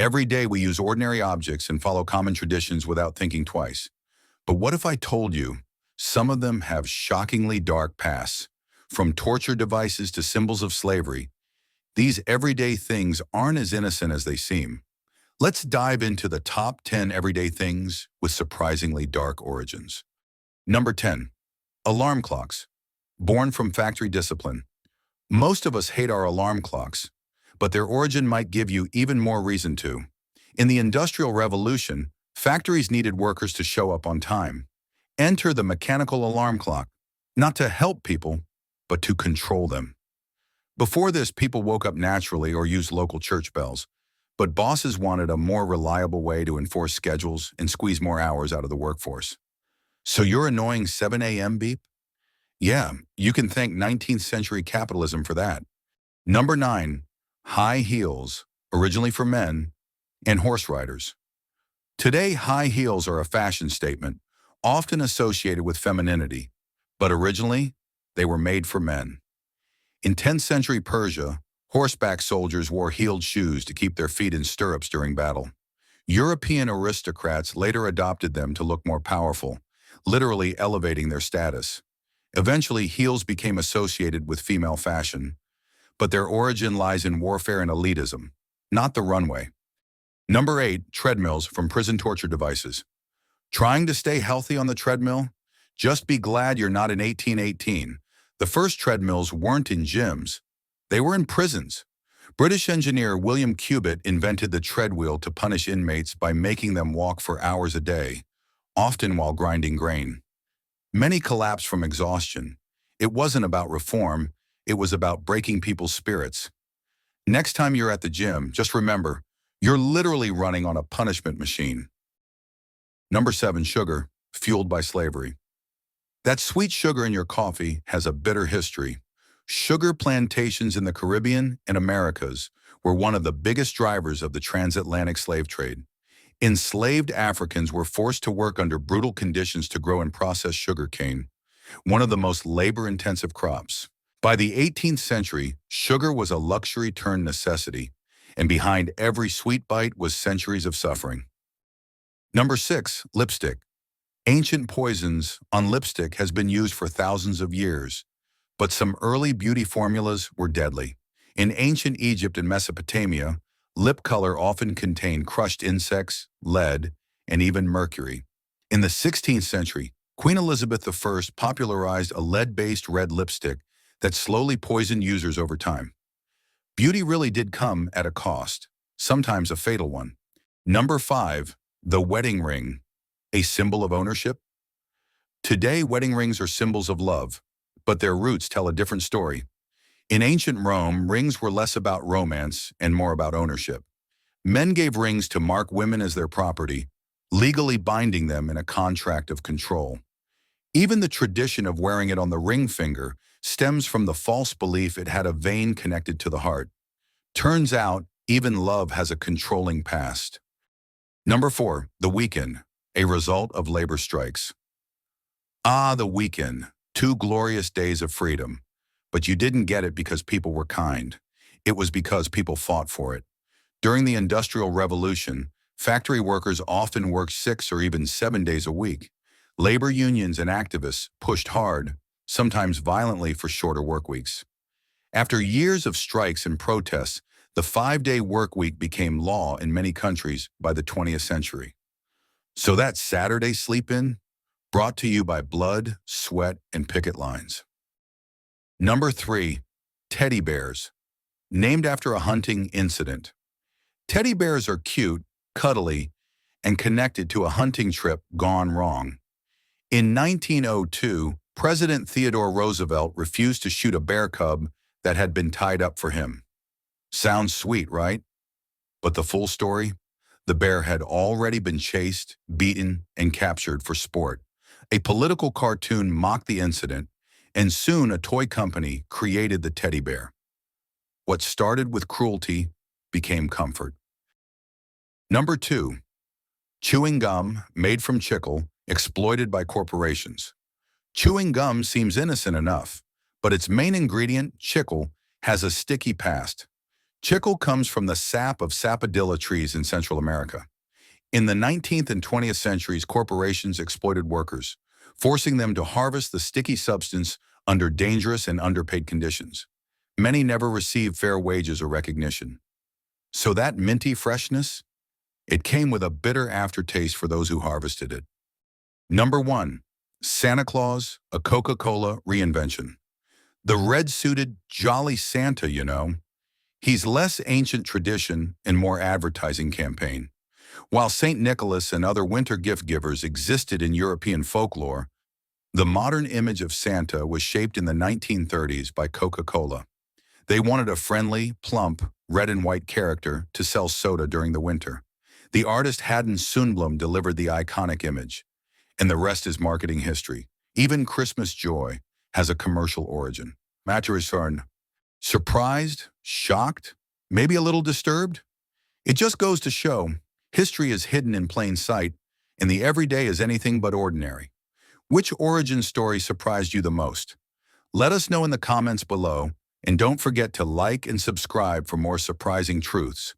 Every day we use ordinary objects and follow common traditions without thinking twice. But what if I told you some of them have shockingly dark pasts? From torture devices to symbols of slavery, these everyday things aren't as innocent as they seem. Let's dive into the top 10 everyday things with surprisingly dark origins. Number 10. Alarm clocks. Born from factory discipline. Most of us hate our alarm clocks, but their origin might give you even more reason to. In the Industrial Revolution, factories needed workers to show up on time. Enter the mechanical alarm clock, not to help people, but to control them. Before this, people woke up naturally or used local church bells, but bosses wanted a more reliable way to enforce schedules and squeeze more hours out of the workforce. So your annoying 7 a.m. beep? Yeah, you can thank 19th century capitalism for that. Number 9. High heels, originally for men, and horse riders. Today, high heels are a fashion statement, often associated with femininity, but originally, they were made for men. In 10th century Persia, horseback soldiers wore heeled shoes to keep their feet in stirrups during battle. European aristocrats later adopted them to look more powerful, literally elevating their status. Eventually, heels became associated with female fashion, but their origin lies in warfare and elitism, not the runway. Number 8. Treadmills from prison torture devices. Trying to stay healthy on the treadmill? Just be glad you're not in 1818. The first treadmills weren't in gyms. They were in prisons. British engineer William Cubitt invented the treadwheel to punish inmates by making them walk for hours a day, often while grinding grain. Many collapsed from exhaustion. It wasn't about reform, it was about breaking people's spirits. Next time you're at the gym, just remember, you're literally running on a punishment machine. Number 7. Sugar, fueled by slavery. That sweet sugar in your coffee has a bitter history. Sugar plantations in the Caribbean and Americas were one of the biggest drivers of the transatlantic slave trade. Enslaved Africans were forced to work under brutal conditions to grow and process sugar cane, one of the most labor-intensive crops. By the 18th century, sugar was a luxury turned necessity, and behind every sweet bite was centuries of suffering. Number 6. Lipstick. Ancient poisons on lipstick has been used for thousands of years, but some early beauty formulas were deadly. In ancient Egypt and Mesopotamia, lip color often contained crushed insects, lead, and even mercury. In the 16th century, Queen Elizabeth I popularized a lead-based red lipstick that slowly poisoned users over time. Beauty really did come at a cost, sometimes a fatal one. Number 5. The wedding ring, a symbol of ownership. Today, wedding rings are symbols of love, but their roots tell a different story. In ancient Rome, rings were less about romance and more about ownership. Men gave rings to mark women as their property, legally binding them in a contract of control. Even the tradition of wearing it on the ring finger stems from the false belief it had a vein connected to the heart. Turns out, even love has a controlling past. Number 4. The weekend, a result of labor strikes. Ah, the weekend, 2 glorious days of freedom. But you didn't get it because people were kind. It was because people fought for it. During the Industrial Revolution, factory workers often worked 6 or even 7 days a week. Labor unions and activists pushed hard, sometimes violently, for shorter work weeks. After years of strikes and protests, the 5-day work week became law in many countries by the 20th century. So that Saturday sleep-in, brought to you by blood, sweat, and picket lines. Number 3. Teddy bears, named after a hunting incident. Teddy bears are cute, cuddly, and connected to a hunting trip gone wrong. In 1902, President Theodore Roosevelt refused to shoot a bear cub that had been tied up for him. Sounds sweet, right? But the full story? The bear had already been chased, beaten, and captured for sport. A political cartoon mocked the incident, and soon a toy company created the teddy bear. What started with cruelty became comfort. Number 2. Chewing gum, made from chicle, exploited by corporations. Chewing gum seems innocent enough, but its main ingredient, chicle, has a sticky past. Chicle comes from the sap of sapodilla trees in Central America. In the 19th and 20th centuries, corporations exploited workers, forcing them to harvest the sticky substance under dangerous and underpaid conditions. Many never received fair wages or recognition. So that minty freshness, it came with a bitter aftertaste for those who harvested it. Number 1. Santa Claus, a Coca-Cola reinvention. The red-suited, jolly Santa, you know. He's less ancient tradition and more advertising campaign. While St. Nicholas and other winter gift givers existed in European folklore, the modern image of Santa was shaped in the 1930s by Coca-Cola. They wanted a friendly, plump, red and white character to sell soda during the winter. The artist Haddon Sundblom delivered the iconic image, and the rest is marketing history. Even Christmas joy has a commercial origin. Maturation. Surprised? Shocked? Maybe a little disturbed? It just goes to show, history is hidden in plain sight, and the everyday is anything but ordinary. Which origin story surprised you the most? Let us know in the comments below, and don't forget to like and subscribe for more surprising truths.